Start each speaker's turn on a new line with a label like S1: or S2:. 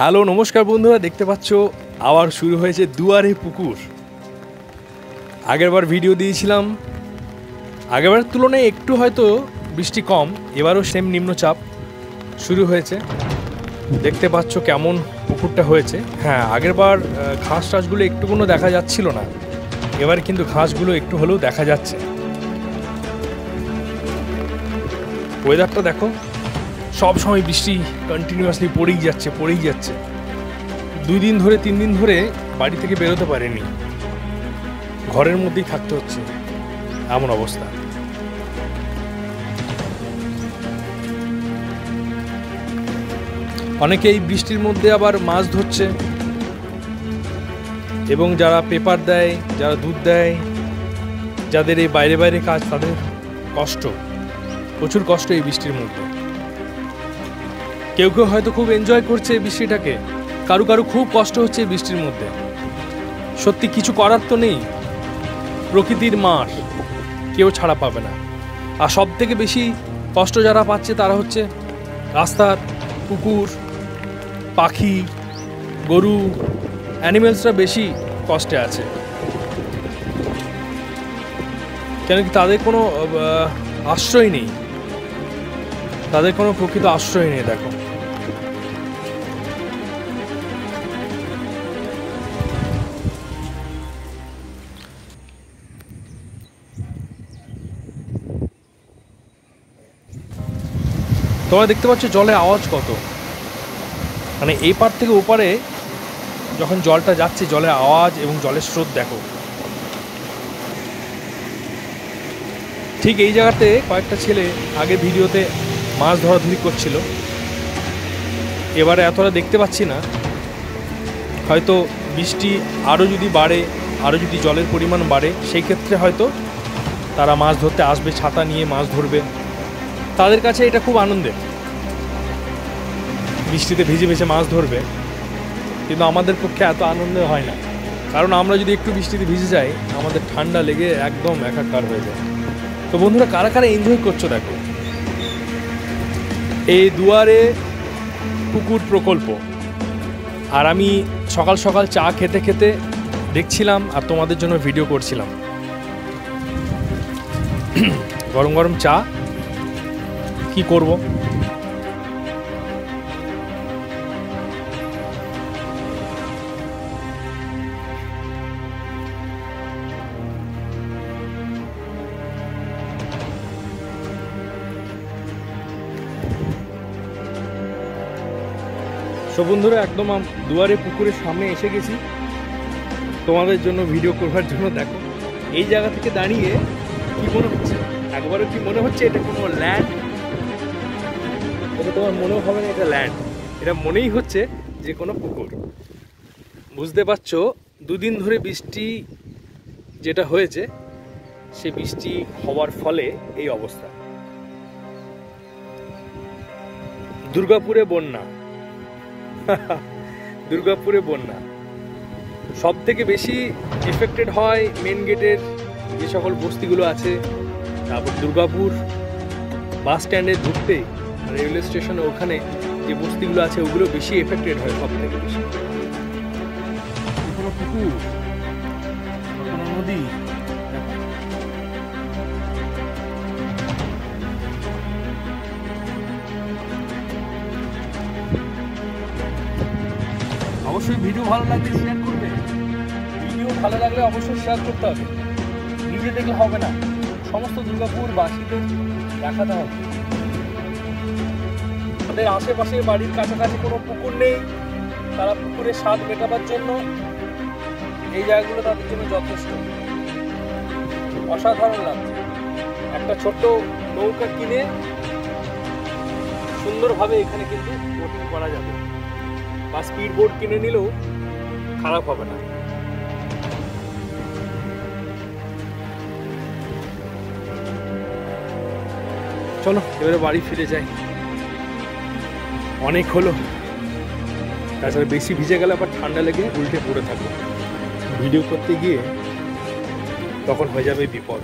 S1: Hello নমস্কার বন্ধুরা, দেখতে পাচ্ছ আবার শুরু হয়েছে দুয়ারে পুকুর। আগেরবার ভিডিও দিয়েছিলাম, আগেরবারের তুলনায় একটু হয়তো বৃষ্টি কম, এবারও সেম নিম্নচাপ শুরু হয়েছে। দেখতে পাচ্ছ কেমন পুকুরটা হয়েছে। হ্যাঁ, আগেরবার ঘাস টাসগুলো একটু কোনো দেখা যাচ্ছিল না, এবার কিন্তু ঘাসগুলো একটু হলেও দেখা যাচ্ছে। ওয়েদারটা দেখো, সব সময় বৃষ্টি কন্টিনিউয়াসলি পড়েই যাচ্ছে। 2 দিন ধরে 3 দিন ধরে বাড়ি থেকে বেরোতে পারেনি, ঘরের মধ্যেই থাকতে হচ্ছে, এমন অবস্থা। অনেকে এই বৃষ্টির মধ্যে আবার মাছ ধরছে, এবং যারা পেপার দেয়, যারা দুধ দেয়, যাদের এই বাইরে কাজ, তাদের প্রচুর কষ্ট এই বৃষ্টির মধ্যে। কেউ হয়তো খুব এনজয় করছে এই বৃষ্টিটাকে, কারু খুব কষ্ট হচ্ছে এই বৃষ্টির মধ্যে। সত্যি কিছু করার তো নেই, প্রকৃতির মার, কেউ ছাড়া পাবে না। আর সব থেকে বেশি কষ্ট যারা পাচ্ছে তারা হচ্ছে রাস্তার কুকুর, পাখি, গরু, অ্যানিমেলসরা বেশি কষ্টে আছে। কেন কি তাদের কোনো আশ্রয় নেই, তাদের কোনো প্রকৃত আশ্রয় নেই। দেখো, তোমরা দেখতে পাচ্ছ জলে আওয়াজ কত, মানে এই পার থেকে ওপারে যখন জলটা যাচ্ছে, জলের আওয়াজ এবং জলের স্রোত দেখো। ঠিক এই জায়গাতে কয়েকটা ছেলে আগে ভিডিওতে মাছ ধরাধরি করছিল, এবারে এতটা দেখতে পাচ্ছি না। হয়তো বৃষ্টি আরও যদি বাড়ে, আরও যদি জলের পরিমাণ বাড়ে, সেই ক্ষেত্রে হয়তো তারা মাছ ধরতে আসবে, ছাতা নিয়ে মাছ ধরবে। তাদের কাছে এটা খুব আনন্দের, বৃষ্টিতে ভিজে মাছ ধরবে। কিন্তু আমাদের পক্ষে এত আনন্দের হয় না, কারণ আমরা যদি একটু বৃষ্টিতে ভিজে যাই, আমাদের ঠান্ডা লেগে একদম একাকার হয়ে যায়। তো বন্ধুরা, কারা এনজয় করছো দেখো এই দুয়ারে পুকুর প্রকল্প। আর আমি সকাল সকাল চা খেতে দেখছিলাম আর তোমাদের জন্য ভিডিও করছিলাম। গরম চা, কি করব। তো বন্ধুরা, একদম দুয়ারে পুকুরের সামনে এসে গেছি তোমাদের জন্য ভিডিও করবার জন্য। দেখো, এই জায়গা থেকে দাঁড়িয়ে কি মনে হচ্ছে, একবারও কি মনে হচ্ছে এটা কোনো ল্যান্ড? এটা তোমার মনেও হবে না এটা ল্যান্ড, এটা মনেই হচ্ছে যে কোনো পুকুর। বুঝতে পারছো, 2 দিন ধরে বৃষ্টি যেটা হয়েছে, সে বৃষ্টি হওয়ার ফলে এই অবস্থা। দুর্গাপুরে বন্যা সব থেকে বেশি এফেক্টেড হয় মেন গেটের যে সকল বস্তিগুলো আছে, তারপর দুর্গাপুর বাস স্ট্যান্ডে ঢুকতে, রেলওয়ে স্টেশনে ওখানে যে বস্তিগুলো আছে, ওগুলো বেশি এফেক্টেড হয় সব থেকে বেশি। কোনো পুকুর, কোনো নদী, অবশ্যই ভিডিও ভালো লাগলে শেয়ার করবে। ভিডিও ভালো লাগলে অবশ্যই শেয়ার করতে হবে, নিজে দেখলে হবে না, সমস্ত দুর্গাপুরবাসীদের দেখাতে হবে। তাদের আশেপাশে বাড়ির কাছাকাছি কোনো পুকুর নেই, তারা পুকুরের স্বাদ মেটাবার জন্য এই জায়গাগুলো তাদের জন্য যথেষ্ট। অসাধারণ লাগছে। একটা ছোট্ট নৌকা কিনে সুন্দরভাবে এখানে কিন্তু বোটিং করা যাবে, বা স্পিড বোট কিনে নিলেও খারাপ হবে না। চলো এবারে বাড়ি ফিরে যাই, অনেক হলো। তাছাড়া বেশি ভিজে গেলে আবার ঠান্ডা লেগে উল্টে পড়ে থাকবো, ভিডিও করতে গিয়ে তখন হয়ে যাবে বিপদ।